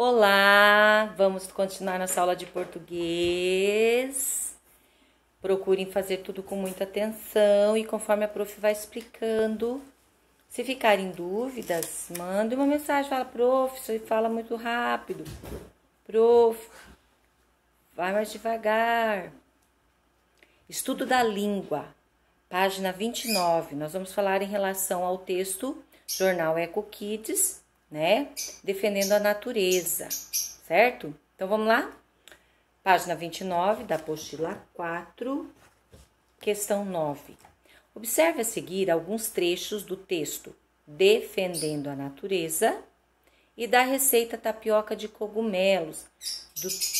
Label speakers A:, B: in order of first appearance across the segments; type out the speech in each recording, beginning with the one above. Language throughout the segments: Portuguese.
A: Olá, vamos continuar nossa aula de português. Procurem fazer tudo com muita atenção e conforme a prof vai explicando. Se ficarem dúvidas, mande uma mensagem, fala, prof, você fala muito rápido. Prof, vai mais devagar. Estudo da língua, página 29. Nós vamos falar em relação ao texto Jornal Eco Kids, né? Defendendo a natureza, certo? Então, vamos lá? Página 29 da apostila 4, questão 9. Observe a seguir alguns trechos do texto Defendendo a Natureza e da receita tapioca de cogumelos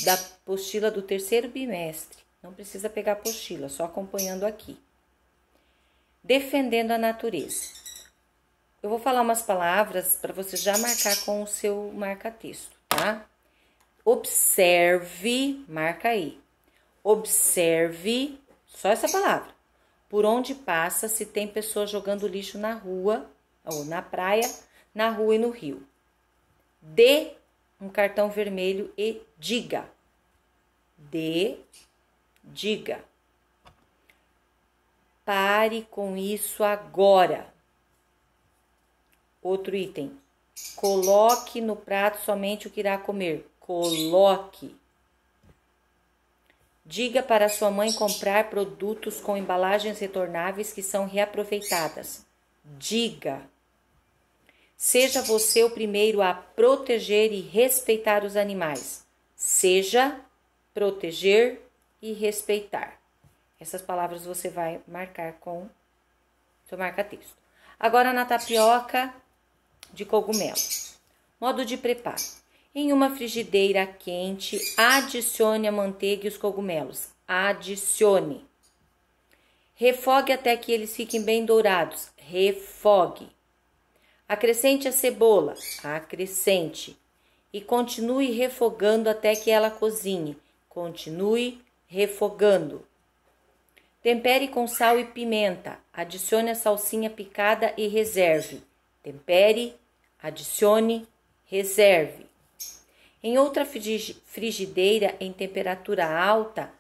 A: da apostila do terceiro bimestre. Não precisa pegar a apostila, só acompanhando aqui. Defendendo a natureza. Eu vou falar umas palavras para você já marcar com o seu marca-texto, tá? Observe, marca aí. Observe, só essa palavra. Por onde passa se tem pessoas jogando lixo na rua, ou na praia, na rua e no rio. Dê um cartão vermelho e diga. Diga. Pare com isso agora. Outro item. Coloque no prato somente o que irá comer. Coloque. Diga para sua mãe comprar produtos com embalagens retornáveis que são reaproveitadas. Diga. Seja você o primeiro a proteger e respeitar os animais. Seja, proteger e respeitar. Essas palavras você vai marcar com seu marca-texto. Agora na tapioca de cogumelo. Modo de preparo. Em uma frigideira quente, adicione a manteiga e os cogumelos. Adicione. Refogue até que eles fiquem bem dourados. Refogue. Acrescente a cebola. Acrescente. E continue refogando até que ela cozinhe. Continue refogando. Tempere com sal e pimenta. Adicione a salsinha picada e reserve. Tempere, adicione, reserve. Em outra frigideira em temperatura alta,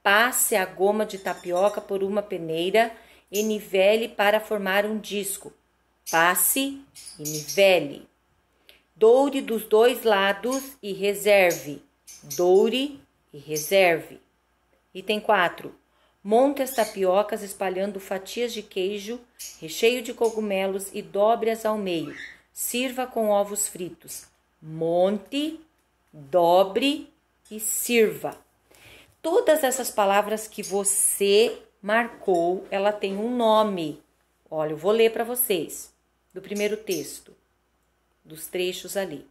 A: passe a goma de tapioca por uma peneira e nivele para formar um disco. Passe e nivele. Doure dos dois lados e reserve. Doure e reserve. Item 4. Monte as tapiocas espalhando fatias de queijo, recheio de cogumelos e dobre-as ao meio. Sirva com ovos fritos. Monte, dobre e sirva. Todas essas palavras que você marcou, ela tem um nome. Olha, eu vou ler para vocês do primeiro texto, dos trechos ali.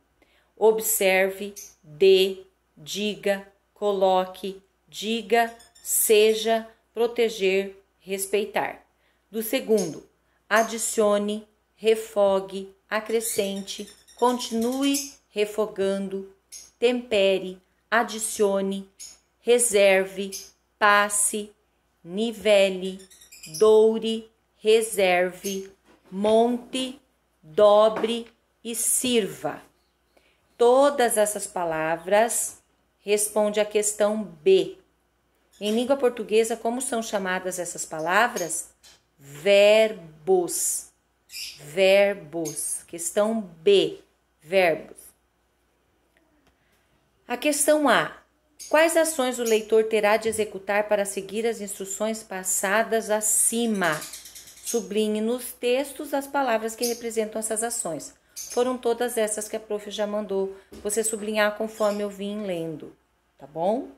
A: Observe, dê, diga, coloque, diga, seja, proteger, respeitar. Do segundo, adicione, refogue, acrescente, continue refogando, tempere, adicione, reserve, passe, nivele, doure, reserve, monte, dobre e sirva. Todas essas palavras respondem à questão B. Em língua portuguesa, como são chamadas essas palavras? Verbos. Verbos. Questão B. Verbos. A questão A. Quais ações o leitor terá de executar para seguir as instruções passadas acima? Sublinhe nos textos as palavras que representam essas ações. Foram todas essas que a prof já mandou você sublinhar conforme eu vim lendo, tá bom?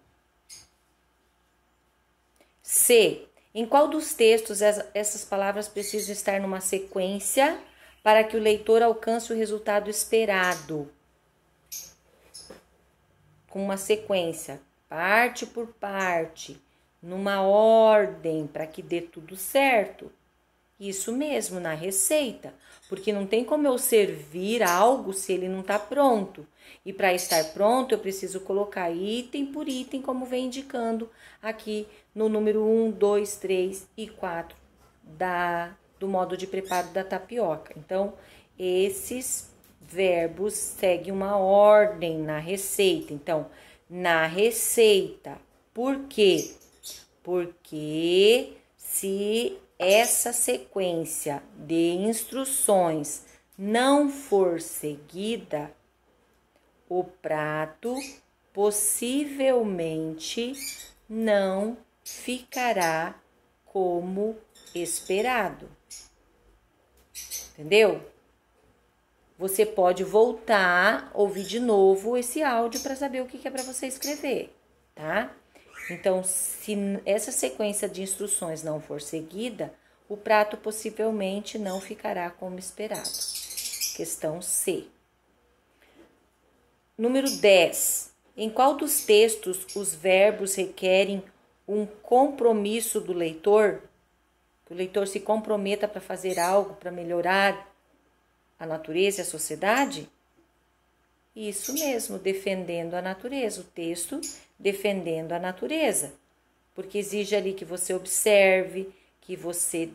A: C. Em qual dos textos essas palavras precisam estar numa sequência para que o leitor alcance o resultado esperado? Com uma sequência, parte por parte, numa ordem, para que dê tudo certo. Isso mesmo, na receita, porque não tem como eu servir algo se ele não está pronto. E para estar pronto, eu preciso colocar item por item, como vem indicando aqui no número 1, 2, 3 e 4 do modo de preparo da tapioca. Então, esses verbos seguem uma ordem na receita. Então, na receita. Por quê? Porque se essa sequência de instruções não for seguida, o prato possivelmente não ficará como esperado. Entendeu? Você pode voltar, ouvir de novo esse áudio para saber o que é para você escrever, tá? Então, se essa sequência de instruções não for seguida, o prato possivelmente não ficará como esperado. Questão C. Número 10. Em qual dos textos os verbos requerem um compromisso do leitor? Que o leitor se comprometa para fazer algo para melhorar a natureza e a sociedade? Isso mesmo, defendendo a natureza. O texto defendendo a natureza. Porque exige ali que você observe, que você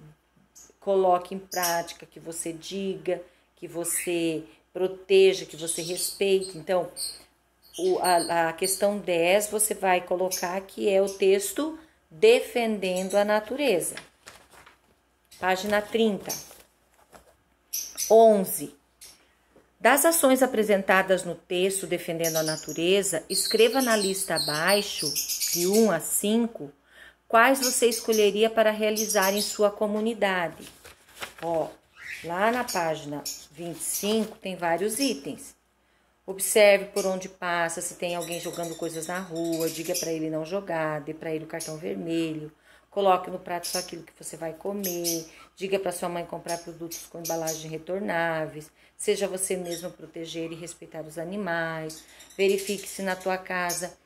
A: coloque em prática, que você diga, que você proteja, que você respeite. Então, a questão 10 você vai colocar que é o texto defendendo a natureza. Página 30. 11. Das ações apresentadas no texto defendendo a natureza, escreva na lista abaixo, de 1 a 5, quais você escolheria para realizar em sua comunidade. Ó, lá na página 25 tem vários itens. Observe por onde passa, se tem alguém jogando coisas na rua, diga para ele não jogar, dê para ele o cartão vermelho, coloque no prato só aquilo que você vai comer, diga para sua mãe comprar produtos com embalagem retornáveis, seja você mesmo proteger e respeitar os animais, verifique se na tua casa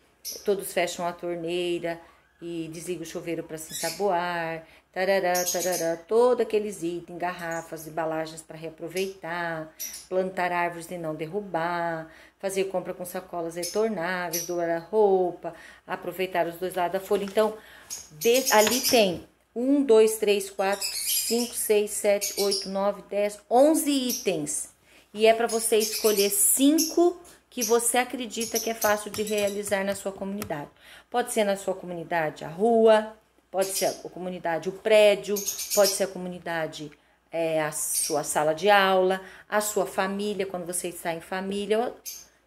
A: todos fecham a torneira e desliga o chuveiro para se ensaboar, todos aqueles itens, garrafas, embalagens para reaproveitar, plantar árvores e não derrubar, fazer compra com sacolas retornáveis, doar a roupa, aproveitar os dois lados da folha. Então, ali tem 1, 2, 3, 4, 5, 6, 7, 8, 9, 10, 11 itens. E é para você escolher 5 que você acredita que é fácil de realizar na sua comunidade. Pode ser na sua comunidade a rua, pode ser a comunidade o prédio, pode ser a comunidade a sua sala de aula, a sua família, quando você está em família,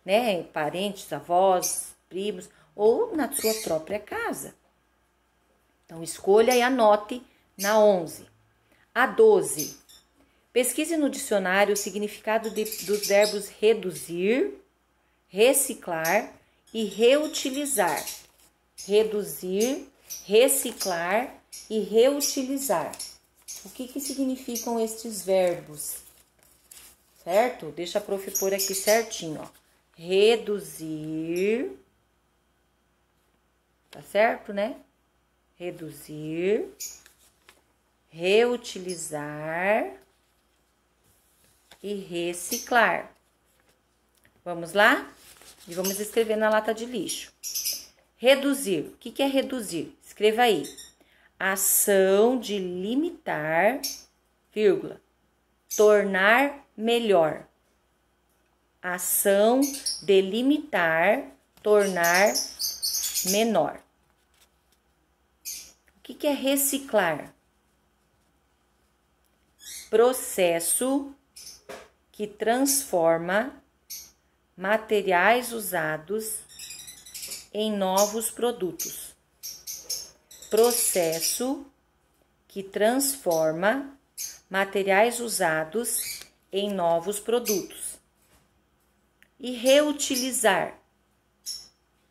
A: né, parentes, avós, primos, ou na sua própria casa. Então, escolha e anote na 11. A 12. Pesquise no dicionário o significado dos verbos reduzir, reciclar e reutilizar. Reduzir, reciclar e reutilizar. O que significam estes verbos? Certo? Deixa a prof pôr aqui certinho, ó. Reduzir, tá certo, né? Reduzir, reutilizar e reciclar. Vamos lá? E vamos escrever na lata de lixo. Reduzir. O que é reduzir? Escreva aí. Ação de limitar, vírgula, tornar melhor. Ação de limitar, tornar menor. O que é reciclar? Processo que transforma materiais usados em novos produtos. Processo que transforma materiais usados em novos produtos. E reutilizar.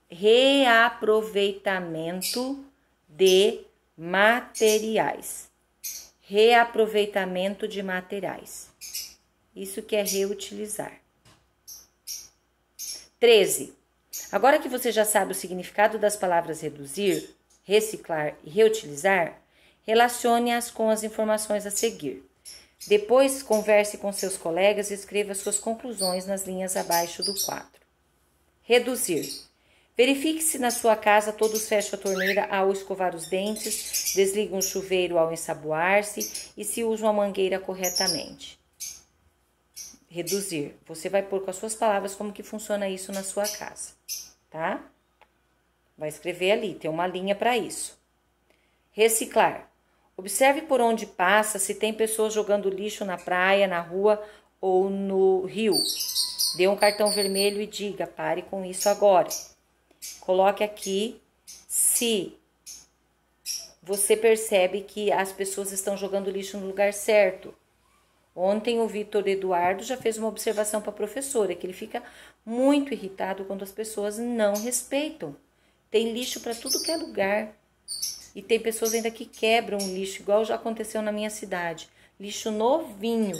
A: Reaproveitamento de materiais. Reaproveitamento de materiais. Isso que é reutilizar. 13. Agora que você já sabe o significado das palavras reduzir, reciclar e reutilizar, relacione-as com as informações a seguir. Depois, converse com seus colegas e escreva suas conclusões nas linhas abaixo do quadro. Reduzir. Verifique se na sua casa todos fecham a torneira ao escovar os dentes, desligam o chuveiro ao ensaboar-se e se usam a mangueira corretamente. reduzir. Você vai pôr com as suas palavras como que funciona isso na sua casa, tá? Vai escrever ali, tem uma linha para isso. Reciclar. Observe por onde passa se tem pessoas jogando lixo na praia, na rua ou no rio. Dê um cartão vermelho e diga, pare com isso agora. Coloque aqui se você percebe que as pessoas estão jogando lixo no lugar certo. Ontem o Vitor Eduardo já fez uma observação para a professora, que ele fica muito irritado quando as pessoas não respeitam. Tem lixo para tudo que é lugar. E tem pessoas ainda que quebram lixo, igual já aconteceu na minha cidade. Lixo novinho.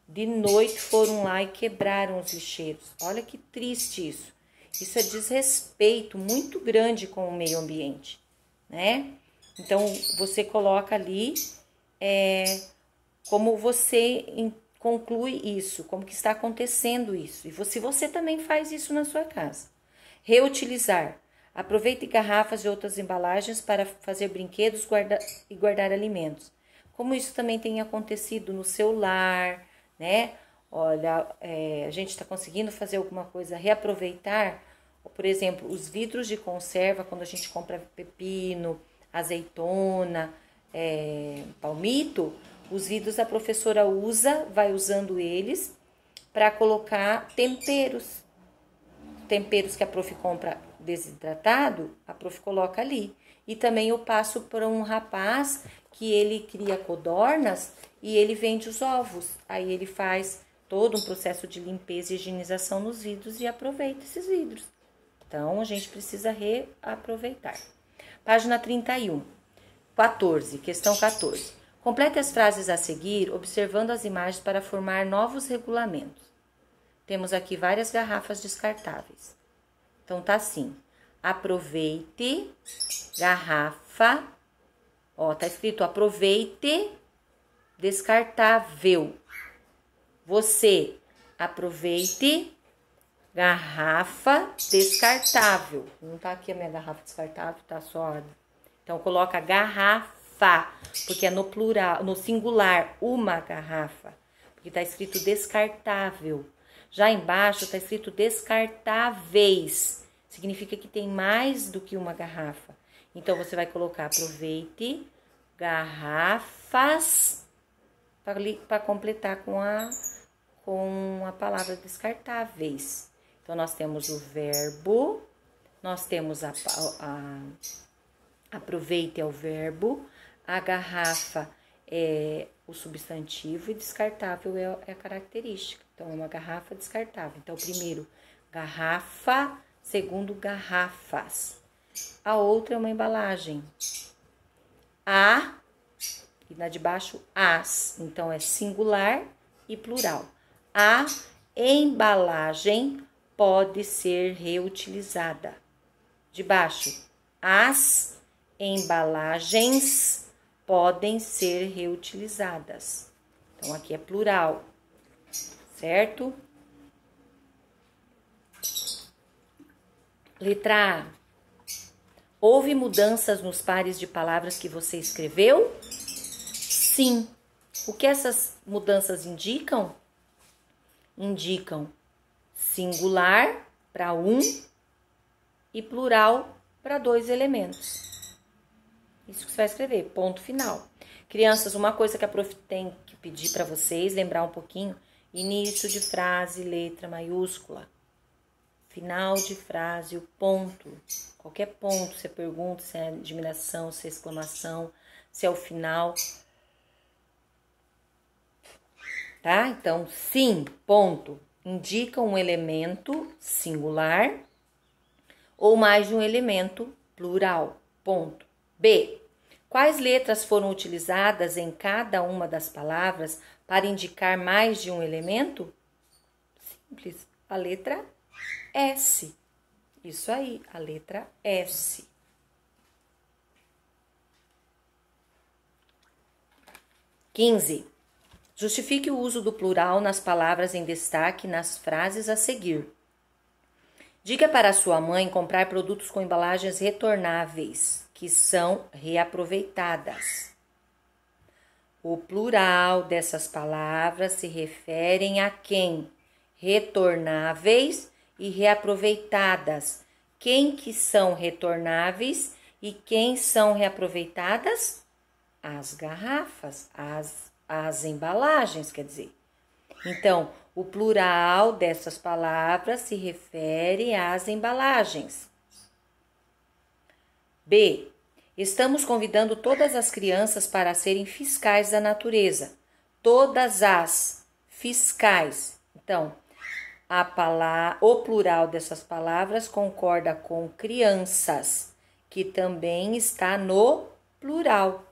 A: De noite foram lá e quebraram os lixeiros. Olha que triste isso. Isso é desrespeito muito grande com o meio ambiente, né? Então, você coloca ali como você conclui isso, como que está acontecendo isso. E se você também faz isso na sua casa. Reutilizar. Aproveite garrafas e outras embalagens para fazer brinquedos e guardar alimentos. Como isso também tem acontecido no seu lar, né? Olha, a gente está conseguindo fazer alguma coisa, reaproveitar, por exemplo, os vidros de conserva, quando a gente compra pepino, azeitona, palmito, os vidros a professora vai usando eles para colocar temperos. Temperos que a prof compra desidratado, a prof coloca ali. E também eu passo para um rapaz que ele cria codornas e ele vende os ovos. Aí ele faz todo um processo de limpeza e higienização nos vidros e aproveita esses vidros. Então, a gente precisa reaproveitar. Página 31. 14, questão 14. Complete as frases a seguir, observando as imagens para formar novos regulamentos. Temos aqui várias garrafas descartáveis. Então, tá assim. Aproveite, garrafa. Ó, tá escrito aproveite, descartável. Você, aproveite, garrafa descartável. Não tá aqui a minha garrafa descartável, tá só. Então, coloca garrafa, porque é no plural, no singular, uma garrafa. Porque tá escrito descartável. Já embaixo está escrito descartáveis. Significa que tem mais do que uma garrafa. Então, você vai colocar aproveite, garrafas, para completar com a palavra descartáveis. Então, nós temos o verbo, nós temos aproveite é o verbo, a garrafa é o substantivo e descartável é a característica. Então, é uma garrafa descartável. Então, primeiro, garrafa, segundo, garrafas. A outra é uma embalagem. A, e na de baixo, as. Então, é singular e plural. A embalagem pode ser reutilizada. De baixo, as embalagens podem ser reutilizadas. Então, aqui é plural, certo? Letra A. Houve mudanças nos pares de palavras que você escreveu? Sim. O que essas mudanças indicam? Indicam singular para um e plural para dois elementos. Isso que você vai escrever, ponto final. Crianças, uma coisa que a prof tem que pedir para vocês, lembrar um pouquinho, início de frase, letra maiúscula. Final de frase, o ponto. Qualquer ponto, você pergunta se é admiração, se é exclamação, se é o final. Tá? Então, sim, ponto. Indica um elemento singular ou mais de um elemento plural. Ponto. B. Quais letras foram utilizadas em cada uma das palavras para indicar mais de um elemento? Simples. A letra S. Isso aí, a letra S. (15) Justifique o uso do plural nas palavras em destaque nas frases a seguir. Diga para sua mãe comprar produtos com embalagens retornáveis, que são reaproveitadas. O plural dessas palavras se referem a quem? retornáveis e reaproveitadas. Quem que são retornáveis e quem são reaproveitadas? As garrafas, as embalagens, quer dizer. Então, o plural dessas palavras se refere às embalagens. B. Estamos convidando todas as crianças para serem fiscais da natureza. Todas as fiscais. Então, o plural dessas palavras concorda com crianças, que também está no plural.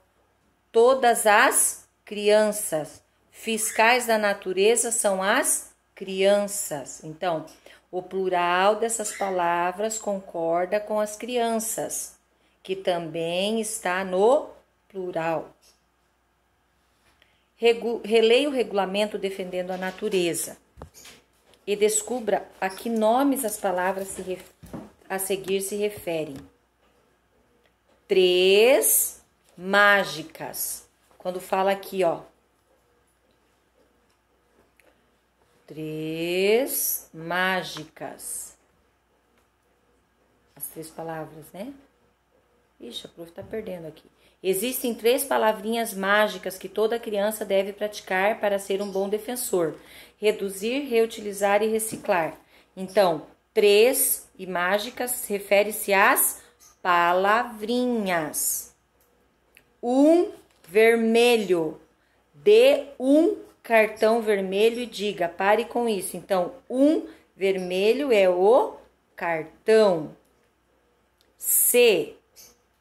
A: Todas as crianças. Fiscais da natureza são as crianças. Então, o plural dessas palavras concorda com as crianças, que também está no plural. Releia o regulamento defendendo a natureza e descubra a que nomes as palavras a seguir se referem. 3 mágicas. Quando fala aqui, ó. 3 mágicas. As 3 palavras, né? Ixi, a prof tá perdendo aqui. Existem 3 palavrinhas mágicas que toda criança deve praticar para ser um bom defensor. Reduzir, reutilizar e reciclar. Então, 3 e mágicas refere-se às palavrinhas. 1 vermelho. Dê um cartão vermelho e diga, pare com isso. Então, 1 vermelho é o cartão. C.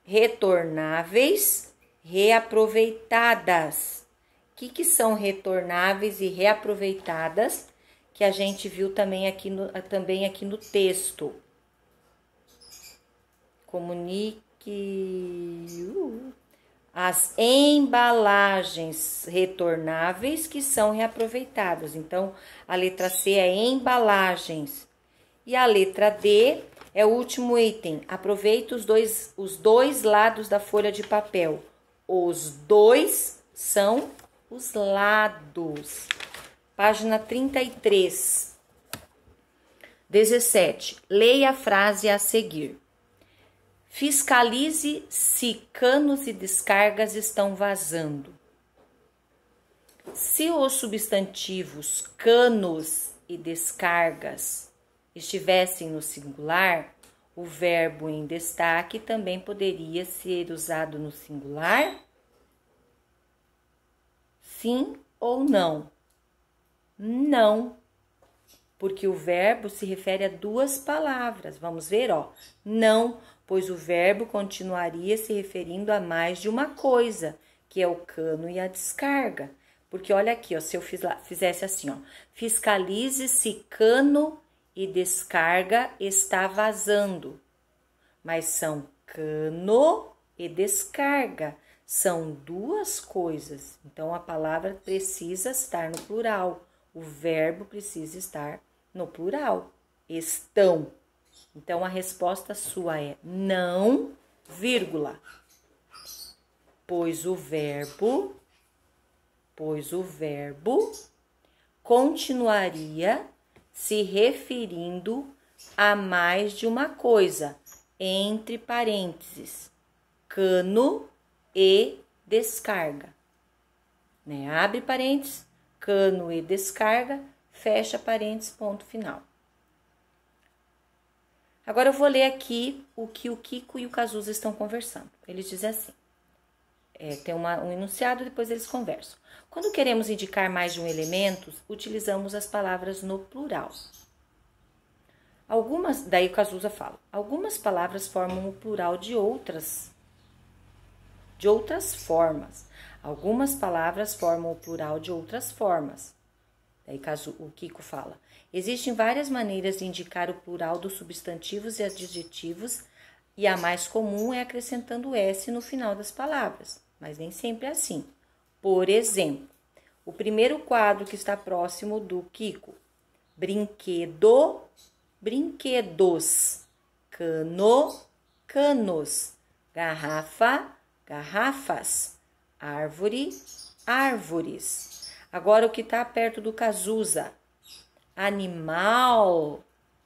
A: Retornáveis, reaproveitadas. O que são retornáveis e reaproveitadas? Que a gente viu também aqui no texto. Comunique as embalagens retornáveis que são reaproveitadas. Então, a letra C é embalagens. E a letra D é o último item. Aproveite os dois lados da folha de papel. Os dois são os lados. Página 33. 17. Leia a frase a seguir. Fiscalize se canos e descargas estão vazando. Se os substantivos canos e descargas estivessem no singular, o verbo em destaque também poderia ser usado no singular? Sim ou não? Não, porque o verbo se refere a 2 palavras. Vamos ver, ó. Não, pois o verbo continuaria se referindo a mais de uma coisa, que é o cano e a descarga. Porque olha aqui, ó, se eu fizesse assim, ó. Fiscalize se cano e descarga está vazando. Mas são cano e descarga. São 2 coisas. Então, a palavra precisa estar no plural. O verbo precisa estar no plural. Estão. Então, a resposta sua é não, vírgula. Pois o verbo continuaria se referindo a mais de uma coisa, entre parênteses, cano e descarga. Né? Abre parênteses, cano e descarga, fecha parênteses, ponto final. Agora eu vou ler aqui o que o Kiko e o Cazuza estão conversando. Eles dizem assim, tem um enunciado, depois eles conversam. Quando queremos indicar mais de um elemento, utilizamos as palavras no plural. Daí o Cazuza fala, algumas palavras formam o plural de outras formas. Algumas palavras formam o plural de outras formas. Daí o Kiko fala, existem várias maneiras de indicar o plural dos substantivos e adjetivos, e a mais comum é acrescentando S no final das palavras, mas nem sempre é assim. Por exemplo, o primeiro quadro que está próximo do Kiko, brinquedo, brinquedos, cano, canos, garrafa, garrafas, árvore, árvores. Agora o que está perto do Cazuza, animal,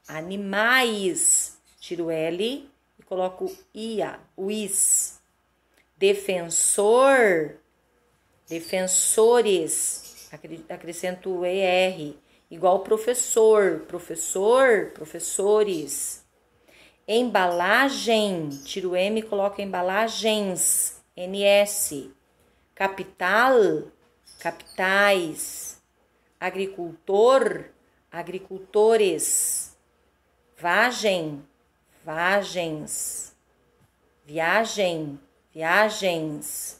A: animais, tiro o L e coloco ia, o is. Defensor, defensores, acrescento o ER, igual professor, professor, professores. Embalagem, tiro o M e coloco embalagens, NS. Capital, capitais. Agricultor, agricultores. Vagem, vagens. Viagem, viagens.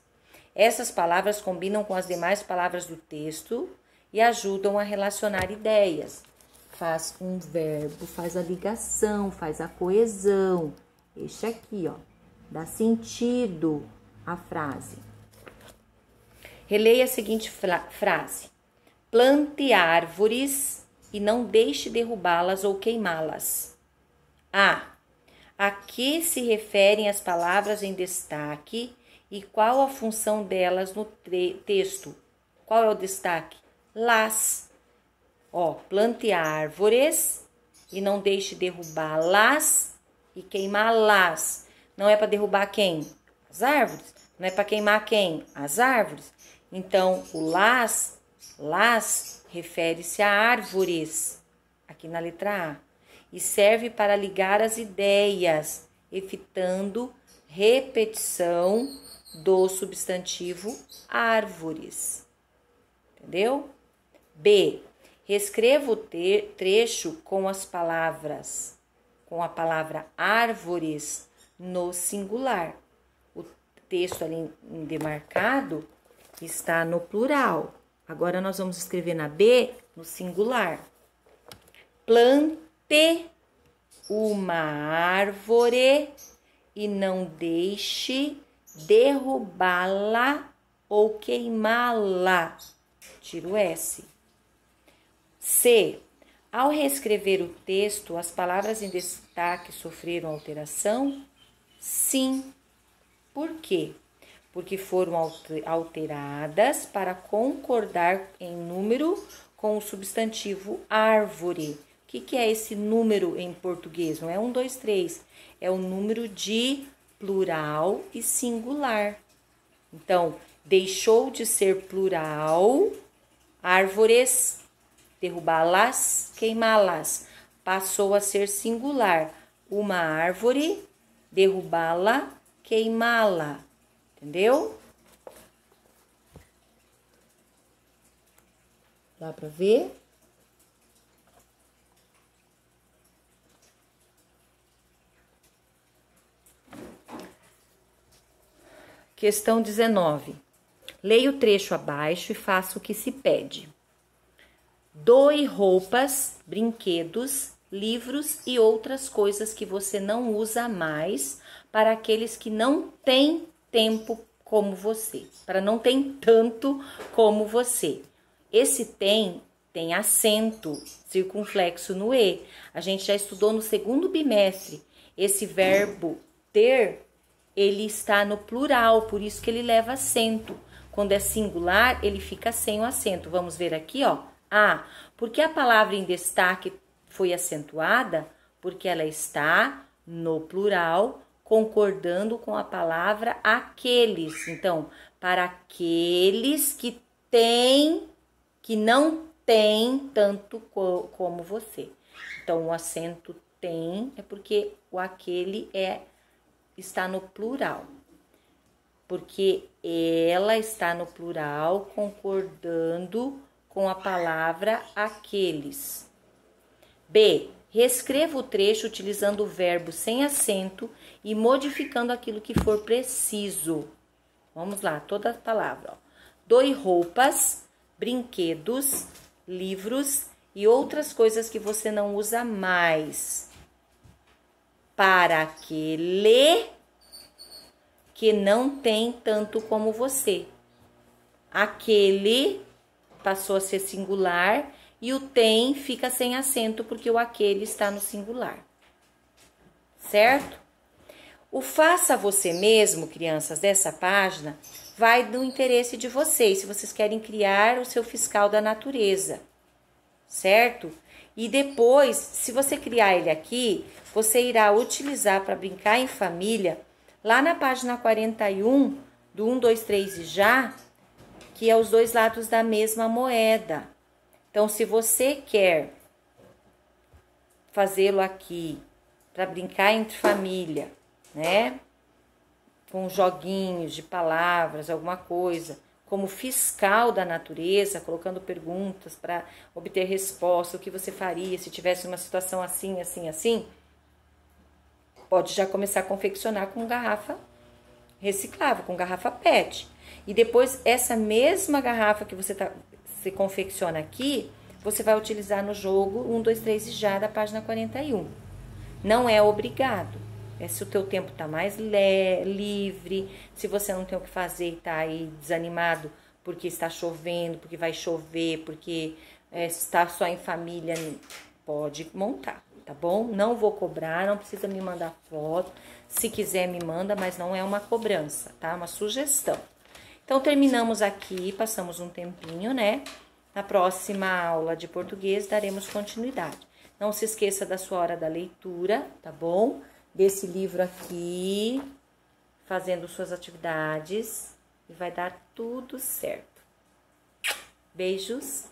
A: Essas palavras combinam com as demais palavras do texto e ajudam a relacionar ideias. Faz um verbo, faz a ligação, faz a coesão. Este aqui, ó, dá sentido à frase. Releia a seguinte frase. Plante árvores e não deixe derrubá-las ou queimá-las. A que se referem as palavras em destaque e qual a função delas no texto? Qual é o destaque? Las. Ó, plante árvores e não deixe derrubá-las e queimá-las. Não é para derrubar quem? As árvores. Não é para queimar quem? As árvores. Então, o las refere-se a árvores, aqui na letra A, e serve para ligar as ideias, evitando repetição do substantivo árvores. Entendeu? B. Reescreva o trecho com as palavras, com a palavra árvores no singular. O texto ali demarcado está no plural. Agora nós vamos escrever na B no singular. Plante uma árvore e não deixe derrubá-la ou queimá-la. Tiro S. C. Ao reescrever o texto, as palavras em destaque sofreram alteração? Sim. Por quê? Porque foram alteradas para concordar em número com o substantivo árvore. O que é esse número em português? Não é 1, 2, 3. É o número de plural e singular. Então, deixou de ser plural, árvores, derrubá-las, queimá-las. Passou a ser singular, uma árvore, derrubá-la, queimá-la. Entendeu? Dá para ver? Questão 19. Leia o trecho abaixo e faça o que se pede. Doe roupas, brinquedos, livros e outras coisas que você não usa mais para aqueles que não têm tempo como você, para não tem tanto como você. Esse tem acento circunflexo no E. A gente já estudou no segundo bimestre. Esse verbo ter, ele está no plural, por isso que ele leva acento. Quando é singular, ele fica sem o acento. Vamos ver aqui, ó. Porque a palavra em destaque foi acentuada? Porque ela está no plural, concordando com a palavra aqueles. Então, para aqueles que não têm tanto como você. Então, o acento tem é porque o aquele está no plural. Porque ela está no plural, concordando com a palavra aqueles. B. Reescreva o trecho utilizando o verbo sem acento e modificando aquilo que for preciso. Vamos lá, toda a palavra. Ó. Doe roupas, brinquedos, livros e outras coisas que você não usa mais. Para aquele que não tem tanto como você. Aquele passou a ser singular e o tem fica sem acento porque o aquele está no singular. Certo? O faça você mesmo, crianças, dessa página, vai do interesse de vocês, se vocês querem criar o seu fiscal da natureza. Certo? E depois, se você criar ele aqui, você irá utilizar para brincar em família, lá na página 41, do 1, 2, 3 e já, que é os dois lados da mesma moeda. Então, se você quer fazê-lo aqui para brincar entre família, né? Com joguinhos de palavras, alguma coisa, como fiscal da natureza, colocando perguntas para obter resposta, o que você faria se tivesse uma situação assim, assim, assim, pode já começar a confeccionar com garrafa reciclável, com garrafa PET. E depois, essa mesma garrafa que você confecciona aqui, você vai utilizar no jogo 1, 2, 3 e já da página 41. Não é obrigado. É se o teu tempo tá mais livre, se você não tem o que fazer e tá aí desanimado porque está chovendo, porque vai chover, porque está só em família, pode montar, tá bom? Não vou cobrar, não precisa me mandar foto. Se quiser me manda, mas não é uma cobrança, tá? Uma sugestão. Então, terminamos aqui, passamos um tempinho, né? Na próxima aula de português, daremos continuidade. Não se esqueça da sua hora da leitura, tá bom? Desse livro aqui, fazendo suas atividades, e vai dar tudo certo. Beijos!